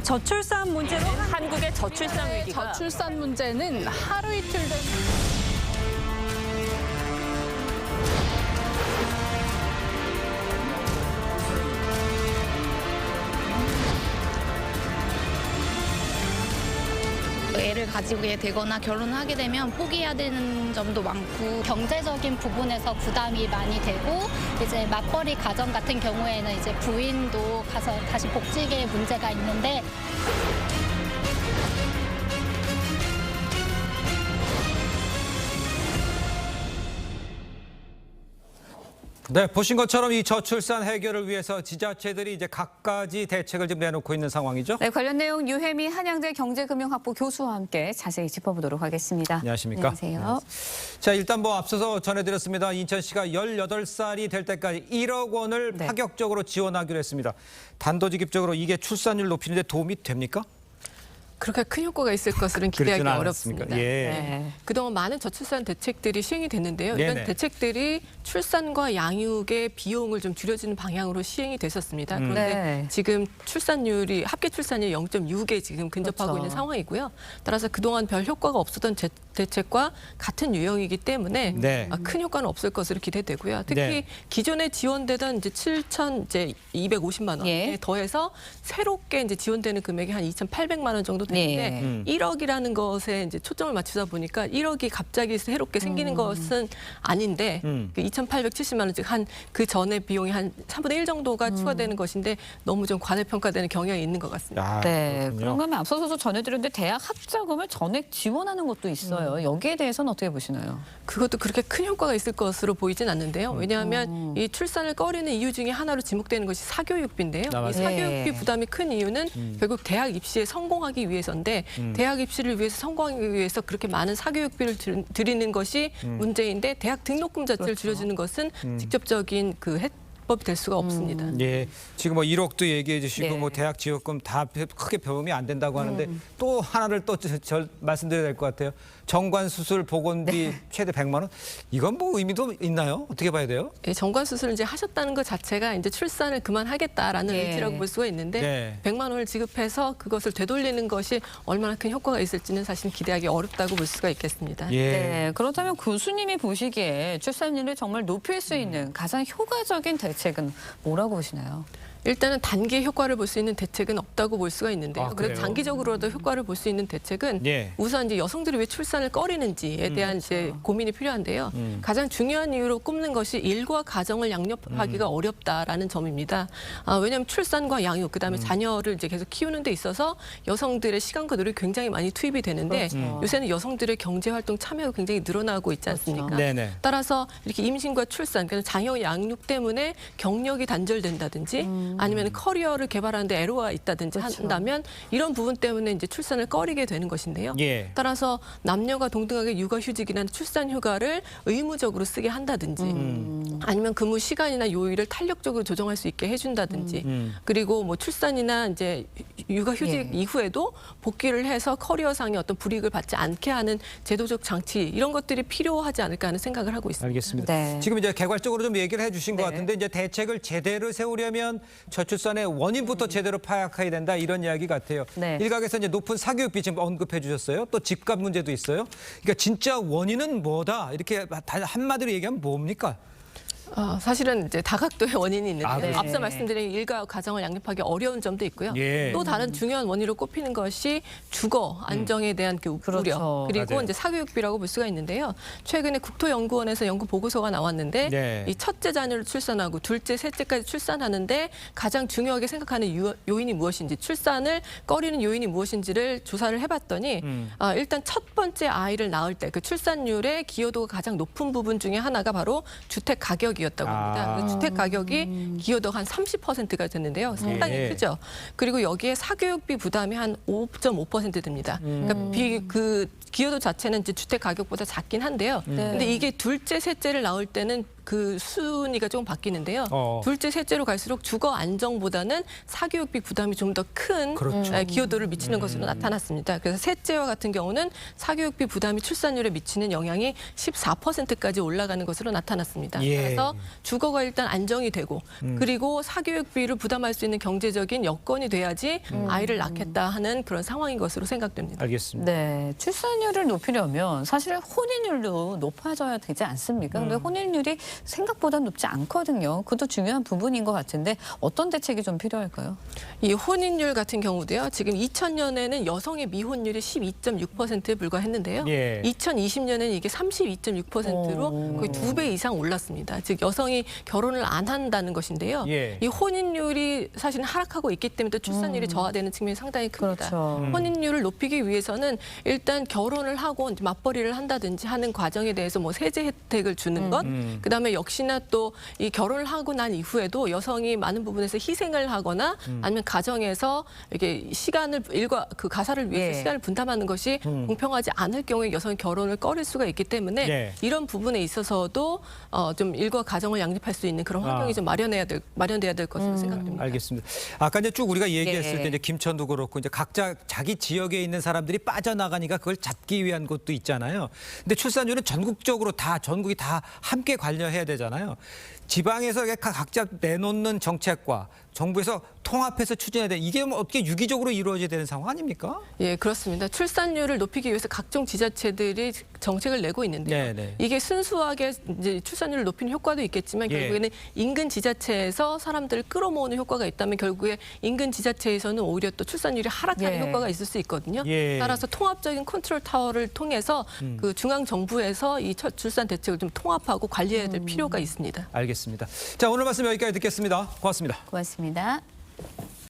저출산 문제로 한국의 저출산 위기가 저출산 문제는 하루 이틀 된 애를 가지게 되거나 결혼을 하게 되면 포기해야 되는 점도 많고 경제적인 부분에서 부담이 많이 되고 이제 맞벌이 가정 같은 경우에는 이제 부인도 가서 다시 복직에 문제가 있는데 네, 보신 것처럼 이 저출산 해결을 위해서 지자체들이 이제 각가지 대책을 좀 내놓고 있는 상황이죠. 네, 관련 내용 유혜미 한양대 경제금융학부 교수와 함께 자세히 짚어보도록 하겠습니다. 안녕하십니까? 안녕하세요. 자, 일단 뭐 앞서서 전해드렸습니다. 인천시가 18살이 될 때까지 1억 원을 네. 파격적으로 지원하기로 했습니다. 단도직입적으로 이게 출산율 높이는 데 도움이 됩니까? 그렇게 큰 효과가 있을 것으로는 기대하기 그렇지는 어렵습니다. 않았습니까? 예. 네. 그동안 많은 저출산 대책들이 시행이 됐는데요. 네네. 이런 대책들이 출산과 양육의 비용을 좀 줄여주는 방향으로 시행이 됐었습니다. 그런데 네. 지금 출산율이 합계 출산율 0.6에 지금 근접하고 그렇죠. 있는 상황이고요. 따라서 그동안 별 효과가 없었던 대책과 같은 유형이기 때문에 네. 큰 효과는 없을 것으로 기대되고요. 특히 네. 기존에 지원되던 이제 7,250만 원에 예. 더해서 새롭게 이제 지원되는 금액이 한 2,800만 원 정도 되는데 예. 1억이라는 것에 이제 초점을 맞추다 보니까 1억이 갑자기 새롭게 생기는 것은 아닌데 그 2,870만 원, 즉 한 그 전에 비용이 한 3분의 1 정도가 추가되는 것인데 너무 좀 과대평가되는 경향이 있는 것 같습니다. 아, 네, 그렇군요. 그런 거면 앞서서도 전해드렸는데 대학 학자금을 전액 지원하는 것도 있어요. 여기에 대해서는 어떻게 보시나요? 그것도 그렇게 큰 효과가 있을 것으로 보이진 않는데요. 왜냐하면 이 출산을 꺼리는 이유 중에 하나로 지목되는 것이 사교육비인데요. 이 맞아요. 사교육비 예. 부담이 큰 이유는 결국 대학 입시에 성공하기 위해서인데 대학 입시를 위해서 성공하기 위해서 그렇게 많은 사교육비를 드리는 것이 문제인데 대학 등록금 자체를 그렇죠. 줄여주는 것은 직접적인 그 해법이 될 수가 없습니다. 예, 지금 뭐 1억도 얘기해 주시고 네. 뭐 대학 지원금 다 크게 배움이 안 된다고 하는데 또 하나를 또 말씀드려야 될 것 같아요. 정관 수술 보건비 최대 100만 원. 이건 뭐 의미도 있나요? 어떻게 봐야 돼요? 예, 정관 수술을 이제 하셨다는 것 자체가 이제 출산을 그만하겠다라는 예. 의지라고 볼 수가 있는데 네. 100만 원을 지급해서 그것을 되돌리는 것이 얼마나 큰 효과가 있을지는 사실 기대하기 어렵다고 볼 수가 있겠습니다. 예. 네, 그렇다면 교수님이 보시기에 출산율을 정말 높일 수 있는 가장 효과적인 대책은 뭐라고 보시나요? 일단은 단기 효과를 볼 수 있는 대책은 없다고 볼 수가 있는데요. 아, 그래서 그래요? 장기적으로도 효과를 볼 수 있는 대책은 예. 우선 이제 여성들이 왜 출산을 꺼리는지에 대한 이제 고민이 필요한데요. 가장 중요한 이유로 꼽는 것이 일과 가정을 양립하기가 어렵다라는 점입니다. 왜냐하면 출산과 양육, 그다음에 자녀를 이제 계속 키우는 데 있어서 여성들의 시간과 노력이 굉장히 많이 투입이 되는데 그렇죠. 요새는 여성들의 경제 활동 참여가 굉장히 늘어나고 있지 않습니까? 네네. 따라서 이렇게 임신과 출산, 그러니까 자녀 양육 때문에 경력이 단절된다든지 아니면 커리어를 개발하는데 애로가 있다든지 그렇죠. 한다면 이런 부분 때문에 이제 출산을 꺼리게 되는 것인데요. 예. 따라서 남녀가 동등하게 육아휴직이나 출산휴가를 의무적으로 쓰게 한다든지 아니면 근무 시간이나 요일을 탄력적으로 조정할 수 있게 해준다든지 그리고 뭐 출산이나 이제 육아휴직 예. 이후에도 복귀를 해서 커리어상의 어떤 불이익을 받지 않게 하는 제도적 장치 이런 것들이 필요하지 않을까 하는 생각을 하고 있습니다. 알겠습니다. 네. 지금 이제 개괄적으로 좀 얘기를 해주신 것 네. 같은데 이제 대책을 제대로 세우려면 저출산의 원인부터 제대로 파악해야 된다 이런 이야기 같아요. 네. 일각에서 이제 높은 사교육비 지금 언급해 주셨어요. 또 집값 문제도 있어요. 그러니까 진짜 원인은 뭐다 이렇게 한마디로 얘기하면 뭡니까? 사실은 이제 다각도의 원인이 있는데 아, 네. 앞서 말씀드린 일과 가정을 양립하기 어려운 점도 있고요. 예. 또 다른 중요한 원인으로 꼽히는 것이 주거 안정에 대한 그 그렇죠. 우려 그리고 맞아요. 이제 사교육비라고 볼 수가 있는데요. 최근에 국토연구원에서 연구 보고서가 나왔는데 네. 이 첫째 자녀를 출산하고 둘째, 셋째까지 출산하는데 가장 중요하게 생각하는 요인이 무엇인지 출산을 꺼리는 요인이 무엇인지를 조사를 해봤더니 일단 첫 번째 아이를 낳을 때 그 출산율의 기여도가 가장 높은 부분 중에 하나가 바로 주택 가격이었다고 합니다. 그래서 주택 가격이 기여도가 한 30%가 됐는데요. 상당히 예. 크죠. 그리고 여기에 사교육비 부담이 한 5.5% 됩니다. 그러니까 그 기여도 자체는 이제 주택 가격보다 작긴 한데요. 근데 이게 둘째, 셋째를 낳을 때는 그 순위가 조금 바뀌는데요. 어. 둘째, 셋째로 갈수록 주거 안정보다는 사교육비 부담이 좀 더 큰 그렇죠. 기여도를 미치는 것으로 나타났습니다. 그래서 셋째와 같은 경우는 사교육비 부담이 출산율에 미치는 영향이 14%까지 올라가는 것으로 나타났습니다. 예. 그래서 주거가 일단 안정이 되고 그리고 사교육비를 부담할 수 있는 경제적인 여건이 돼야지 아이를 낳겠다 하는 그런 상황인 것으로 생각됩니다. 알겠습니다. 네, 출산율을 높이려면 사실 혼인율도 높아져야 되지 않습니까? 근데 혼인율이 생각보다 높지 않거든요. 그것도 중요한 부분인 것 같은데 어떤 대책이 좀 필요할까요? 이 혼인율 같은 경우도요. 지금 2000년에는 여성의 미혼율이 12.6%에 불과했는데요. 예. 2020년에는 이게 32.6%로 거의 2배 이상 올랐습니다. 즉 여성이 결혼을 안 한다는 것인데요. 예. 이 혼인율이 사실 하락하고 있기 때문에 또 출산율이 저하되는 측면이 상당히 큽니다. 그렇죠. 혼인율을 높이기 위해서는 일단 결혼을 하고 이제 맞벌이를 한다든지 하는 과정에 대해서 뭐 세제 혜택을 주는 것, 그다음에 역시나 또 이 결혼을 하고 난 이후에도 여성이 많은 부분에서 희생을 하거나 아니면 가정에서 이렇게 시간을 일과 그 가사를 위해서 예. 시간을 분담하는 것이 공평하지 않을 경우에 여성이 결혼을 꺼릴 수가 있기 때문에 예. 이런 부분에 있어서도 좀 일과 가정을 양립할 수 있는 그런 환경이 좀 마련돼야 될 것으로 생각됩니다. 알겠습니다. 아까 이제 쭉 우리가 얘기했을 예. 때 이제 김천도 그렇고 이제 각자 자기 지역에 있는 사람들이 빠져나가니까 그걸 잡기 위한 것도 있잖아요. 근데 출산율은 전국적으로 다 전국이 다 함께 관여해야 되잖아요. 지방에서 각자 내놓는 정책과 정부에서 통합해서 추진해야 돼. 이게 뭐 어떻게 유기적으로 이루어져야 되는 상황 아닙니까? 예, 그렇습니다. 출산율을 높이기 위해서 각종 지자체들이 정책을 내고 있는데요. 네네. 이게 순수하게 이제 출산율을 높이는 효과도 있겠지만 예. 결국에는 인근 지자체에서 사람들을 끌어모으는 효과가 있다면 결국에 인근 지자체에서는 오히려 또 출산율이 하락하는 예. 효과가 있을 수 있거든요. 예. 따라서 통합적인 컨트롤 타워를 통해서 그 중앙 정부에서 이 출산 대책을 좀 통합하고 관리해야 될 필요가 있습니다. 알겠습니다. 자, 오늘 말씀 여기까지 듣겠습니다. 고맙습니다. 고맙습니다.